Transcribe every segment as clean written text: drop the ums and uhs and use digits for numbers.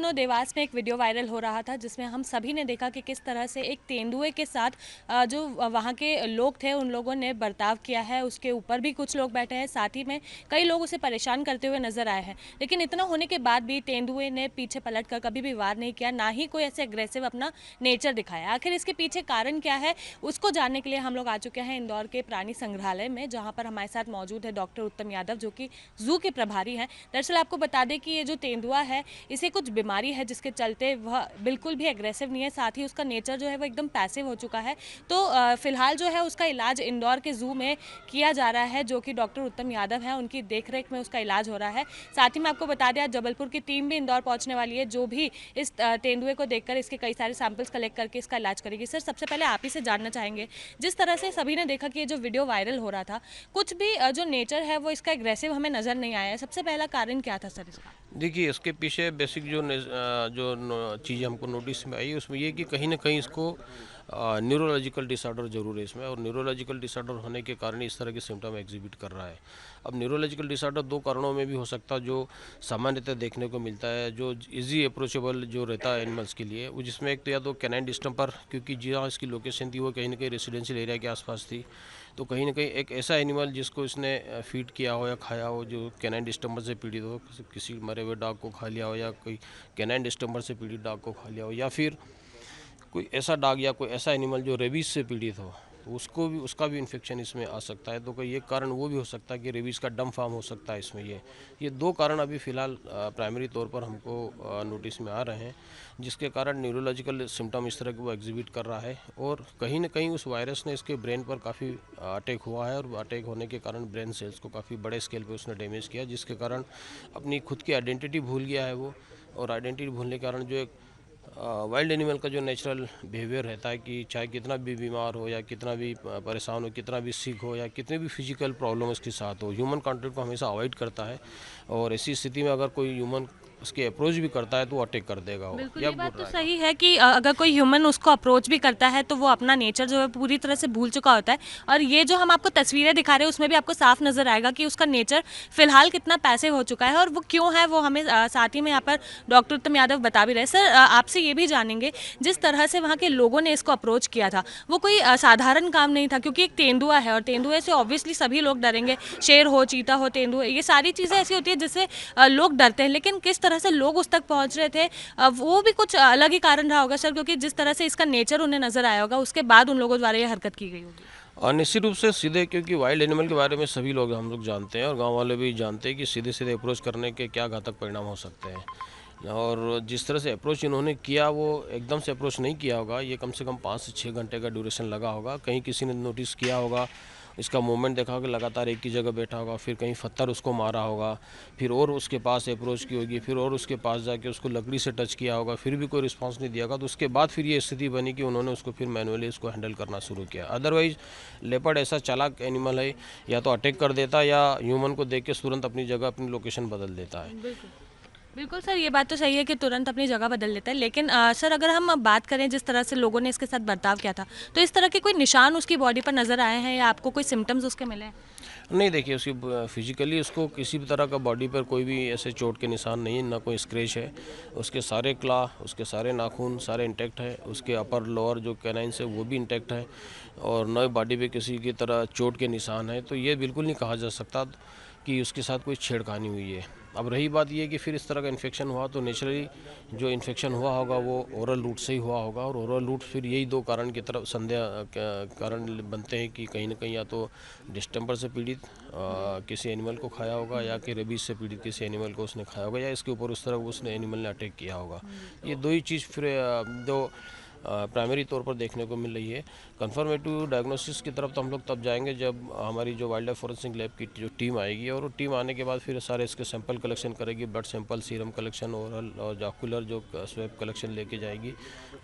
दिनों देवास में एक वीडियो वायरल हो रहा था जिसमें हम सभी ने देखा कि किस तरह से एक तेंदुए के साथ जो वहाँ के लोग थे उन लोगों ने बर्ताव किया है। उसके ऊपर भी कुछ लोग बैठे हैं, साथ ही में कई लोग उसे परेशान करते हुए नजर आए हैं। लेकिन इतना होने के बाद भी तेंदुए ने पीछे पलट कर कभी भी वार नहीं किया, ना ही कोई ऐसे एग्रेसिव अपना नेचर दिखाया। आखिर इसके पीछे कारण क्या है, उसको जानने के लिए हम लोग आ चुके हैं इंदौर के प्राणी संग्रहालय में, जहाँ पर हमारे साथ मौजूद है डॉक्टर उत्तम यादव जो कि जू के प्रभारी हैं। दरअसल आपको बता दें कि ये जो तेंदुआ है इसे कुछ बीमारी है जिसके चलते वह बिल्कुल भी एग्रेसिव नहीं है, साथ ही उसका नेचर जो है वो एकदम पैसिव हो चुका है। तो फिलहाल जो है उसका इलाज इंदौर के जू में किया जा रहा है, जो कि डॉक्टर उत्तम यादव है उनकी देखरेख में उसका इलाज हो रहा है। साथ ही मैं आपको बता दें जबलपुर की टीम भी इंदौर पहुंचने वाली है, जो भी इस तेंदुए को देखकर इसके कई सारे सैंपल्स कलेक्ट करके इसका इलाज करेगी। सर, सबसे पहले आप ही से जानना चाहेंगे, जिस तरह से सभी ने देखा कि ये जो वीडियो वायरल हो रहा था, कुछ भी जो नेचर है वो इसका एग्रेसिव हमें नजर नहीं आया है। सबसे पहला कारण क्या था सर इसका? देखिए, इसके पीछे बेसिक चीज़ हमको नोटिस में आई उसमें ये कि कहीं ना कहीं इसको न्यूरोलॉजिकल डिसऑर्डर ज़रूर है इसमें, और न्यूरोलॉजिकल डिसऑर्डर होने के कारण इस तरह के सिम्टम एग्जिबिट कर रहा है। अब न्यूरोलॉजिकल डिसऑर्डर दो कारणों में भी हो सकता है, जो सामान्यतः देखने को मिलता है, जो इजी अप्रोचेबल जो रहता है एनिमल्स के लिए, वो जिसमें एक तो या तो कैनाइन डिस्टेम्पर, क्योंकि जहाँ इसकी लोकेशन थी वो कहीं ना कहीं रेसिडेंशियल एरिया के आसपास थी, तो कहीं ना कहीं एक ऐसा एनिमल जिसको इसने फीड किया हो या खाया हो जो कैनाइन डिस्टेम्पर से पीड़ित हो, किसी मरे हुए डॉग को खा लिया हो या कोई कैनाइन डिस्टेम्पर से पीड़ित डॉग को खा लिया हो, या फिर कोई ऐसा डॉग या कोई ऐसा एनिमल जो रेबीज से पीड़ित हो, तो उसका भी इन्फेक्शन इसमें आ सकता है। तो कोई ये कारण वो भी हो सकता है कि रेबीज़ का डम फॉर्म हो सकता है इसमें। ये दो कारण अभी फ़िलहाल प्राइमरी तौर पर हमको नोटिस में आ रहे हैं, जिसके कारण न्यूरोलॉजिकल सिम्टम इस तरह के वो एग्जिबिट कर रहा है, और कहीं ना कहीं उस वायरस ने इसके ब्रेन पर काफ़ी अटैक हुआ है, और अटैक होने के कारण ब्रेन सेल्स को काफ़ी बड़े स्केल पर उसने डैमेज किया, जिसके कारण अपनी खुद की आइडेंटिटी भूल गया है वो। और आइडेंटिटी भूलने के कारण जो एक वाइल्ड एनिमल का जो नेचुरल बिहेवियर रहता है कि चाहे कितना भी बीमार हो या कितना भी परेशान हो, कितना भी सिक हो या कितने भी फिजिकल प्रॉब्लम उसके साथ हो, ह्यूमन कॉन्टैक्ट को हमेशा अवॉइड करता है। और ऐसी स्थिति में अगर कोई ह्यूमन उसके अप्रोच भी करता है तो वो अटैक कर देगा वो बिल्कुल, या ये बात तो गुर्राएगा। सही है कि अगर कोई ह्यूमन उसको अप्रोच भी करता है तो वो अपना नेचर जो है पूरी तरह से भूल चुका होता है। और ये जो हम आपको तस्वीरें दिखा रहे हैं उसमें भी आपको साफ नजर आएगा कि उसका नेचर फिलहाल कितना पैसिव हो चुका है, और वो क्यों है वो हमें साथ ही में यहाँ पर डॉक्टर उत्तम यादव बता भी रहे। सर, आपसे ये भी जानेंगे, जिस तरह से वहाँ के लोगों ने इसको अप्रोच किया था वो कोई साधारण काम नहीं था, क्योंकि एक तेंदुआ है और तेंदुए से ऑब्वियसली सभी लोग डरेंगे। शेर हो, चीता हो, तेंदुए, ये सारी चीज़ें ऐसी होती है जिससे लोग डरते हैं। लेकिन किस तरह से लोग उस तक पहुँच रहे थे, वो भी कुछ अलग ही कारण रहा होगा सर, क्योंकि जिस तरह से इसका नेचर उन्हें नजर आया होगा उसके बाद उन लोगों द्वारा ये हरकत की गई होगी। और निश्चित रूप से सीधे, क्योंकि वाइल्ड एनिमल के बारे में सभी लोग हम लोग जानते हैं और गांव वाले भी जानते हैं कि सीधे सीधे अप्रोच करने के क्या घातक परिणाम हो सकते हैं। और जिस तरह से अप्रोच इन्होंने किया वो एकदम से अप्रोच नहीं किया होगा, ये कम से कम 5 से 6 घंटे का ड्यूरेशन लगा होगा। कहीं किसी ने नोटिस किया होगा, इसका मूवमेंट देखा होगा, लगातार एक ही जगह बैठा होगा, फिर कहीं पत्थर उसको मारा होगा, फिर और उसके पास अप्रोच की होगी, फिर और उसके पास जाके उसको लकड़ी से टच किया होगा, फिर भी कोई रिस्पांस नहीं दिया होगा, तो उसके बाद फिर ये स्थिति बनी कि उन्होंने उसको फिर मैनुअली उसको हैंडल करना शुरू किया। अदरवाइज लेपर्ड ऐसा चालाक एनिमल है, या तो अटैक कर देता है या ह्यूमन को देख के तुरंत अपनी जगह अपनी लोकेशन बदल देता है। बिल्कुल, बिल्कुल सर, ये बात तो सही है कि तुरंत अपनी जगह बदल लेता है। लेकिन सर, अगर हम अब बात करें जिस तरह से लोगों ने इसके साथ बर्ताव किया था, तो इस तरह के कोई निशान उसकी बॉडी पर नजर आए हैं या आपको कोई सिम्टम्स उसके मिले हैं? नहीं, देखिए, उसकी फिजिकली उसको किसी भी तरह का बॉडी पर कोई भी ऐसे चोट के निशान नहीं है, ना कोई स्क्रैच है। उसके सारे क्ला, उसके सारे नाखून सारे इंटैक्ट है, उसके अपर लोअर जो कैनाइन्स है वो भी इंटैक्ट है, और न बॉडी पे किसी की तरह चोट के निशान है। तो ये बिल्कुल नहीं कहा जा सकता कि उसके साथ कोई छेड़खानी हुई है। अब रही बात ये कि फिर इस तरह का इन्फेक्शन हुआ तो नेचुरली जो इन्फेक्शन हुआ होगा वो ओरल रूट से ही हुआ होगा, और ओरल रूट फिर यही दो कारण की तरफ संदेह कारण बनते हैं कि कहीं ना कहीं या तो डिस्टेम्पर से पीड़ित किसी एनिमल को खाया होगा, या कि रेबीज से पीड़ित किसी एनिमल को उसने खाया होगा, या इसके ऊपर उस तरह उसने एनिमल ने अटैक किया होगा। ये दो ही चीज़ फिर जो प्राइमरी तौर पर देखने को मिल रही है। कंफर्मेटिव डायग्नोसिस की तरफ तो हम लोग तब जाएंगे जब हमारी जो वाइल्ड लाइफ फोरेंसिक लैब की जो टीम आएगी, और वो टीम आने के बाद फिर सारे इसके सैंपल कलेक्शन करेगी, blood sample, serum collection, oral और ऑक्यूलर जो स्वैब कलेक्शन लेके जाएगी,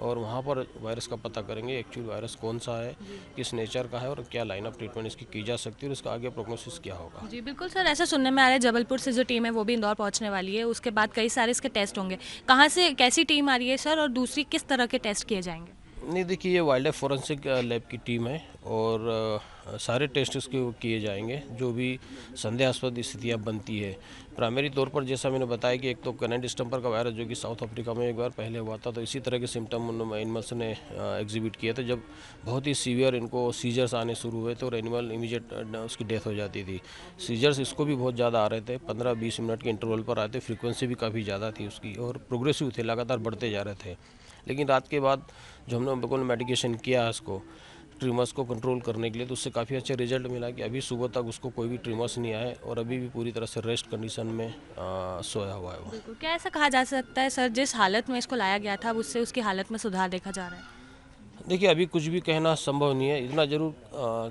और वहाँ पर वायरस का पता करेंगे एक्चुअल वायरस कौन सा है, किस नेचर का है, और क्या लाइन ऑफ ट्रीटमेंट इसकी की जा सकती है, और इसका आगे प्रोग्नोसिस क्या होगा। जी बिल्कुल सर, ऐसा सुनने में आ रहा है जबलपुर से जो टीम है वो भी इंदौर पहुंचने वाली है, उसके बाद कई सारे इसके टेस्ट होंगे। कहाँ से कैसी टीम आ रही है सर, और दूसरी किस तरह के टेस्ट किए जाएंगे? नहीं, देखिए, ये वाइल्ड लाइफ फोरेंसिक लैब की टीम है, और सारे टेस्ट इसके किए जाएंगे जो भी संदेहास्पद स्थितियाँ बनती है। प्राइमरी तौर पर जैसा मैंने बताया कि एक तो कैनेडी स्टम्पर का वायरस जो कि साउथ अफ्रीका में एक बार पहले हुआ था, तो इसी तरह के सिम्टम उन एनिमल्स ने एग्जिबिट किए थे। जब बहुत ही सीवियर इनको सीजर्स आने शुरू हुए थे और एनिमल इमीडिएट उसकी डेथ हो जाती थी। सीजर्स इसको भी बहुत ज़्यादा आ रहे थे, 15-20 मिनट के इंटरवल पर आते, फ्रीक्वेंसी भी काफ़ी ज़्यादा थी उसकी और प्रोग्रेसिव थे, लगातार बढ़ते जा रहे थे। लेकिन रात के बाद जो हमने बिल्कुल मेडिकेशन किया इसको ट्रिमर्स को कंट्रोल करने के लिए, तो उससे काफ़ी अच्छा रिजल्ट मिला कि अभी सुबह तक उसको कोई भी ट्रिमर्स नहीं आए और अभी भी पूरी तरह से रेस्ट कंडीशन में सोया हुआ है वो। बिल्कुल, क्या ऐसा कहा जा सकता है सर, जिस हालत में इसको लाया गया था उससे उसकी हालत में सुधार देखा जा रहा है? देखिए अभी कुछ भी कहना संभव नहीं है, इतना ज़रूर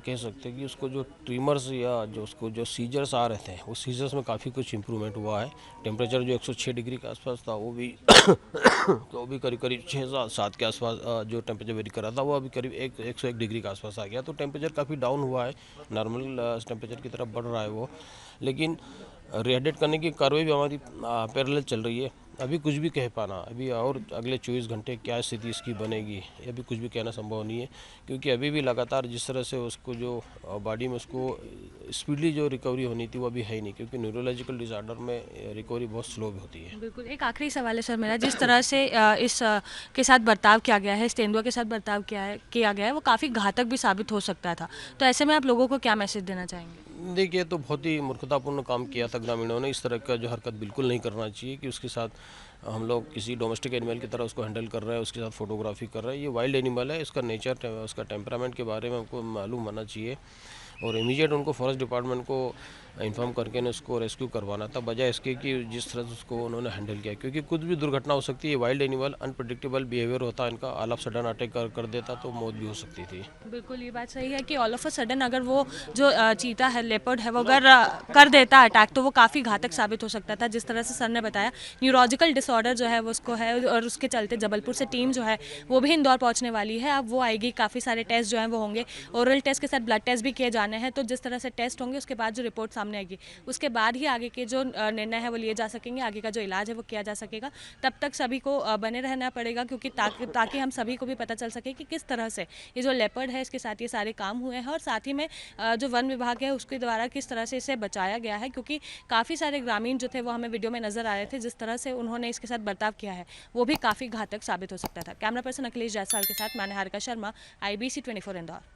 कह सकते हैं कि उसको जो ट्रिमर्स या जो उसको जो सीजर्स आ रहे थे वो सीजर्स में काफ़ी कुछ इम्प्रूवमेंट हुआ है। टेम्परेचर जो 106 डिग्री के आसपास था वो भी तो वो भी करीब करीब 6-7 के आसपास जो टेम्परेचर वेरी कर रहा था वो अभी करीब 101 डिग्री के आसपास आ गया। तो टेम्परेचर काफ़ी डाउन हुआ है, नॉर्मल टेम्परेचर की तरफ बढ़ रहा है वो। लेकिन रिहाइड्रेट करने की कार्रवाई भी हमारी पैरेलल चल रही है। अभी कुछ भी कह पाना, अभी और अगले 24 घंटे क्या स्थिति इसकी बनेगी ये अभी कुछ भी कहना संभव नहीं है, क्योंकि अभी भी लगातार जिस तरह से उसको जो बॉडी में उसको स्पीडली जो रिकवरी होनी थी वो अभी है ही नहीं, क्योंकि न्यूरोलॉजिकल डिसऑर्डर में रिकवरी बहुत स्लो होती है। बिल्कुल, एक आखिरी सवाल है सर मेरा, जिस तरह से के साथ बर्ताव किया गया है, इस तेंदुआ के साथ बर्ताव किया गया है, वो काफ़ी घातक भी साबित हो सकता था। तो ऐसे में आप लोगों को क्या मैसेज देना चाहेंगे? देखिए तो बहुत ही मूर्खतापूर्ण काम किया था ग्रामीणों ने, इस तरह का जो हरकत बिल्कुल नहीं करना चाहिए कि उसके साथ हम लोग किसी डोमेस्टिक एनिमल की तरह उसको हैंडल कर रहे हैं, उसके साथ फोटोग्राफी कर रहे हैं। ये वाइल्ड एनिमल है, इसका नेचर, उसका टेम्परामेंट के बारे में हमको मालूम होना चाहिए और इमीडिएट उनको फॉरेस्ट डिपार्टमेंट को इन्फॉर्म करके ने उसको रेस्क्यू करवाना था, बजाय इसके कि जिस तरह से उसको उन्होंने हैंडल किया, क्योंकि कुछ भी दुर्घटना हो सकती है। वाइल्ड एनिमल अनप्रेडिक्टेबल बिहेवियर होता है इनका, ऑल ऑफ सडन अटैक कर देता तो मौत भी हो सकती थी। बिल्कुल, ये बात सही है कि ऑल ऑफ अ सडन अगर वो जो चीता है, लेपर्ड है, वो अगर कर देता अटैक तो वो काफ़ी घातक साबित हो सकता था। जिस तरह से सर ने बताया, न्यूरोलॉजिकल डिसऑर्डर जो है वो उसको है और उसके चलते जबलपुर से टीम जो है वो भी इंदौर पहुंचने वाली है। अब वो आएगी, काफ़ी सारे टेस्ट जो हैं वो होंगे, ओरल टेस्ट के साथ ब्लड टेस्ट भी किए जाने हैं। तो जिस तरह से टेस्ट होंगे उसके बाद जो रिपोर्ट सामने आएगी उसके बाद ही आगे के जो निर्णय है वो लिए जा सकेंगे, आगे का जो इलाज है वो किया जा सकेगा। तब तक सभी को बने रहना पड़ेगा, क्योंकि ताकि हम सभी को भी पता चल सके कि किस तरह से ये जो लेपर्ड है इसके साथ ये सारे काम हुए हैं और साथ ही में जो वन विभाग है उसके द्वारा किस तरह से इसे बचाया गया है, क्योंकि काफ़ी सारे ग्रामीण जो थे वो हमें वीडियो में नजर आ रहे थे। जिस तरह से उन्होंने इसके साथ बर्ताव किया है वो भी काफ़ी घातक साबित हो सकता था। कैमरा पर्सन अखिलेश जायसवाल के साथ मैं निहारिका शर्मा, IBC 24 इंदौर।